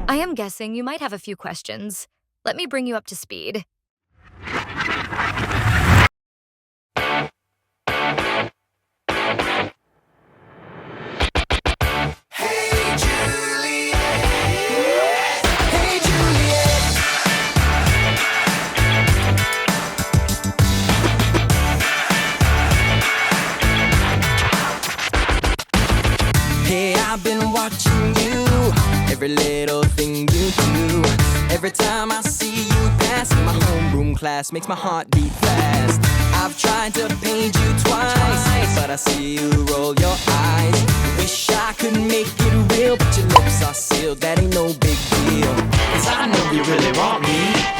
I am guessing you might have a few questions. Let me bring you up to speed. I've been watching you, every little thing you do. Every time I see you pass in my homeroom class, makes my heart beat fast. I've tried to page you twice, but I see you roll your eyes. Wish I could make it real, but your lips are sealed, that ain't no big deal. 'Cause I know you really want me.